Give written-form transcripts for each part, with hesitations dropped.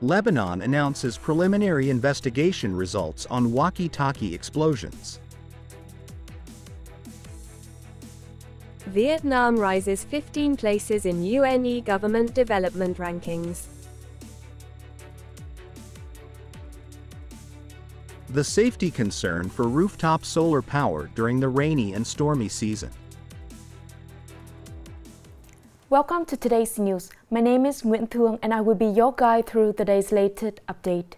Lebanon announces preliminary investigation results on walkie-talkie explosions. Vietnam rises 15 places in UN government development rankings. The safety concern for rooftop solar power during the rainy and stormy season. Welcome to today's news. My name is Nguyễn Thị and I will be your guide through today's latest update.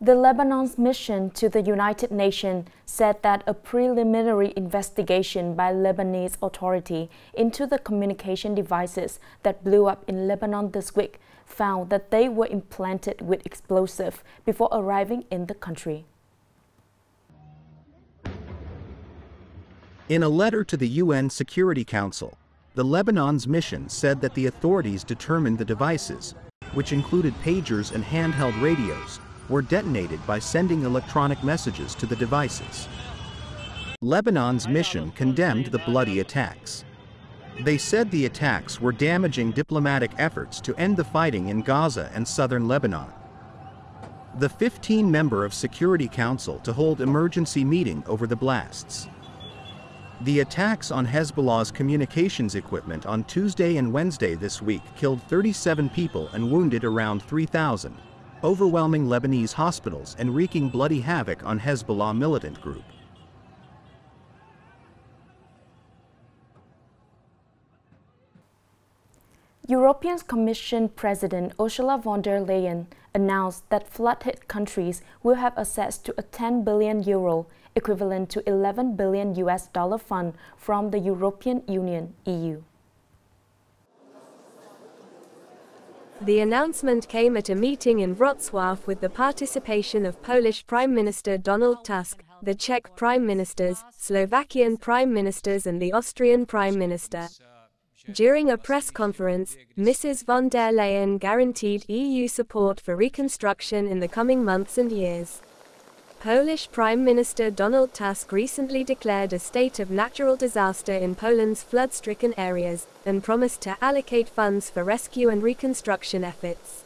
The Lebanon's mission to the United Nations said that a preliminary investigation by Lebanese authority into the communication devices that blew up in Lebanon this week found that they were implanted with explosive before arriving in the country. In a letter to the UN Security Council, the Lebanon's mission said that the authorities determined the devices, which included pagers and handheld radios, were detonated by sending electronic messages to the devices. Lebanon's mission condemned the bloody attacks. They said the attacks were damaging diplomatic efforts to end the fighting in Gaza and southern Lebanon. The 15-member of Security Council to hold emergency meeting over the blasts. The attacks on Hezbollah's communications equipment on Tuesday and Wednesday this week killed 37 people and wounded around 3,000, overwhelming Lebanese hospitals and wreaking bloody havoc on Hezbollah militant group. European Commission President Ursula von der Leyen announced that flood-hit countries will have access to a 10 billion euro, equivalent to $11 billion fund from the European Union, EU. The announcement came at a meeting in Wrocław with the participation of Polish Prime Minister Donald Tusk, the Czech Prime Ministers, Slovakian Prime Ministers and the Austrian Prime Minister. During a press conference, Mrs. von der Leyen guaranteed EU support for reconstruction in the coming months and years. Polish Prime Minister Donald Tusk recently declared a state of natural disaster in Poland's flood-stricken areas, and promised to allocate funds for rescue and reconstruction efforts.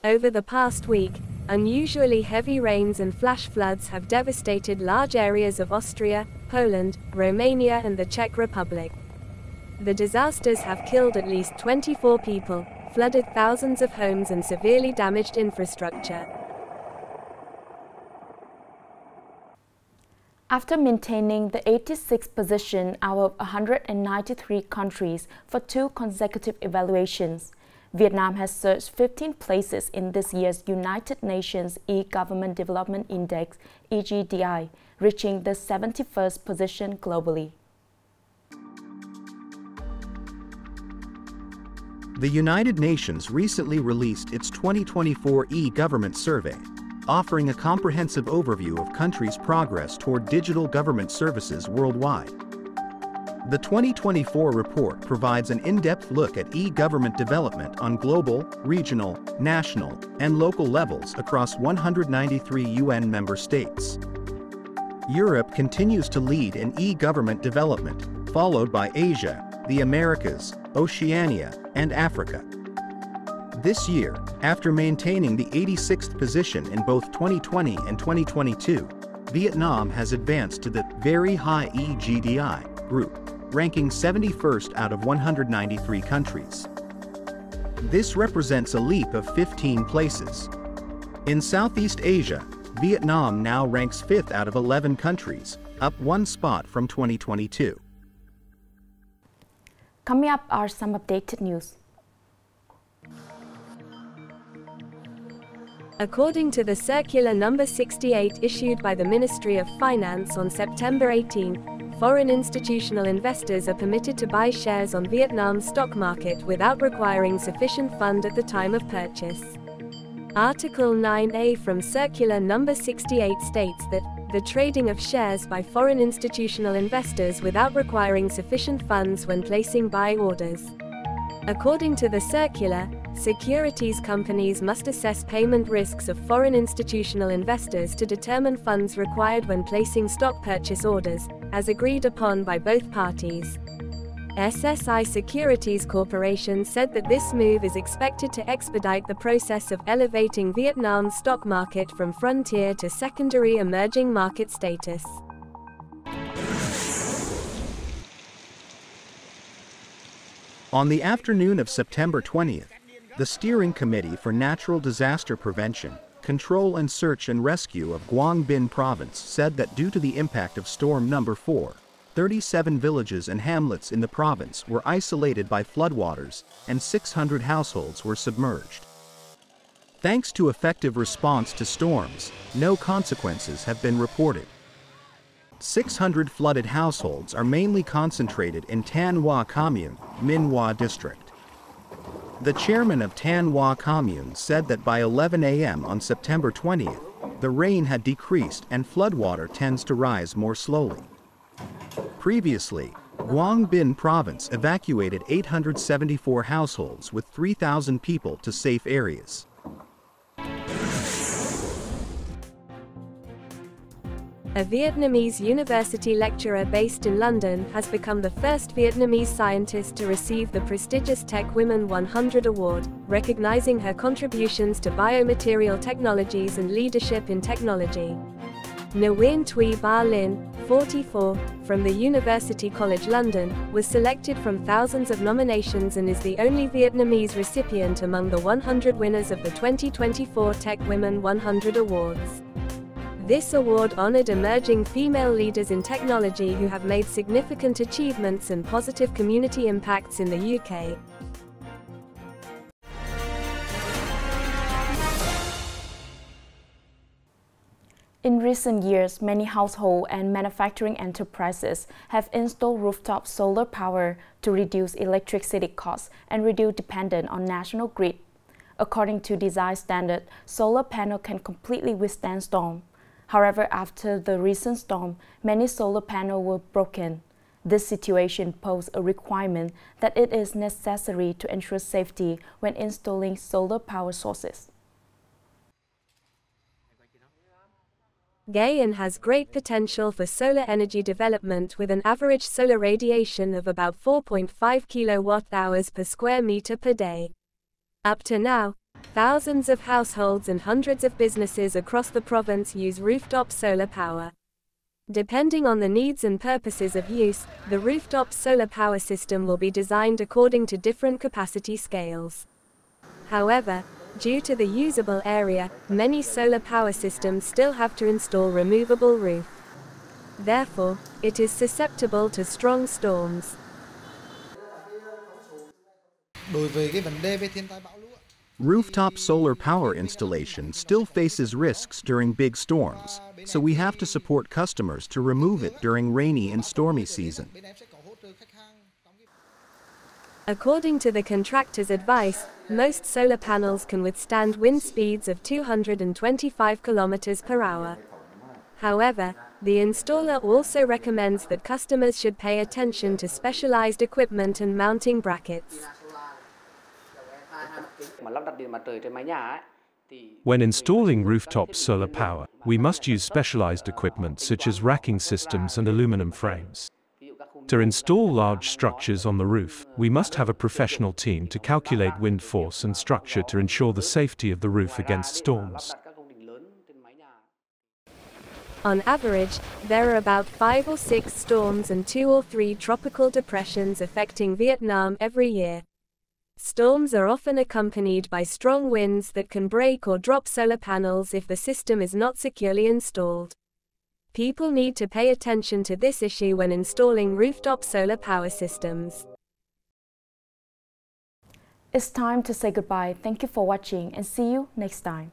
Over the past week, unusually heavy rains and flash floods have devastated large areas of Austria, Poland, Romania and the Czech Republic. The disasters have killed at least 24 people, flooded thousands of homes and severely damaged infrastructure. After maintaining the 86th position out of 193 countries for 2 consecutive evaluations, Vietnam has surged 15 places in this year's United Nations E-Government Development Index, EGDI, reaching the 71st position globally. The United Nations recently released its 2024 e-government survey, offering a comprehensive overview of countries' progress toward digital government services worldwide. The 2024 report provides an in-depth look at e-government development on global, regional, national, and local levels across 193 UN member states. Europe continues to lead in e-government development, followed by Asia, the Americas, Oceania, and Africa. This year, after maintaining the 86th position in both 2020 and 2022, Vietnam has advanced to the Very High EGDI group, ranking 71st out of 193 countries. This represents a leap of 15 places. In Southeast Asia, Vietnam now ranks 5th out of 11 countries, up 1 spot from 2022. Coming up are some updated news. According to the Circular Number 68 issued by the Ministry of Finance on September 18, foreign institutional investors are permitted to buy shares on Vietnam's stock market without requiring sufficient fund at the time of purchase. Article 9A from Circular Number 68 states that the trading of shares by foreign institutional investors without requiring sufficient funds when placing buy orders. According to the circular, securities companies must assess payment risks of foreign institutional investors to determine funds required when placing stock purchase orders, as agreed upon by both parties. SSI Securities Corporation said that this move is expected to expedite the process of elevating Vietnam's stock market from frontier to secondary emerging market status. On the afternoon of September 20th, the Steering Committee for Natural Disaster Prevention, Control and Search and Rescue of Quang Binh Province said that due to the impact of Storm Number 4, 37 villages and hamlets in the province were isolated by floodwaters and 600 households were submerged. Thanks to effective response to storms, no consequences have been reported. 600 flooded households are mainly concentrated in Tan Hoa Commune, Minh Hoa District. The chairman of Tan Hoa Commune said that by 11 a.m. on September 20th, the rain had decreased and floodwater tends to rise more slowly. Previously, Quang Binh Province evacuated 874 households with 3,000 people to safe areas. A Vietnamese university lecturer based in London has become the first Vietnamese scientist to receive the prestigious Tech Women 100 award, recognizing her contributions to biomaterial technologies and leadership in technology. Nguyen Thuy Ba Linh, 44, from the University College London, was selected from thousands of nominations and is the only Vietnamese recipient among the 100 winners of the 2024 Tech Women 100 awards. This award honored emerging female leaders in technology who have made significant achievements and positive community impacts in the UK. In recent years, many household and manufacturing enterprises have installed rooftop solar power to reduce electricity costs and reduce dependence on national grid. According to design standard, solar panel can completely withstand storm. However, after the recent storm, many solar panels were broken. This situation posed a requirement that it is necessary to ensure safety when installing solar power sources. Nghệ An has great potential for solar energy development with an average solar radiation of about 4.5 kilowatt-hours per square meter per day. Up to now, thousands of households and hundreds of businesses across the province use rooftop solar power. Depending on the needs and purposes of use, the rooftop solar power system will be designed according to different capacity scales. However, due to the usable area, many solar power systems still have to install removable roof. Therefore, it is susceptible to strong storms. Rooftop solar power installation still faces risks during big storms, so we have to support customers to remove it during rainy and stormy season. According to the contractor's advice, most solar panels can withstand wind speeds of 225 km per hour. However, the installer also recommends that customers should pay attention to specialized equipment and mounting brackets. When installing rooftop solar power, we must use specialized equipment such as racking systems and aluminum frames. To install large structures on the roof, we must have a professional team to calculate wind force and structure to ensure the safety of the roof against storms. On average, there are about 5 or 6 storms and 2 or 3 tropical depressions affecting Vietnam every year. Storms are often accompanied by strong winds that can break or drop solar panels if the system is not securely installed. People need to pay attention to this issue when installing rooftop solar power systems. It's time to say goodbye. Thank you for watching and see you next time.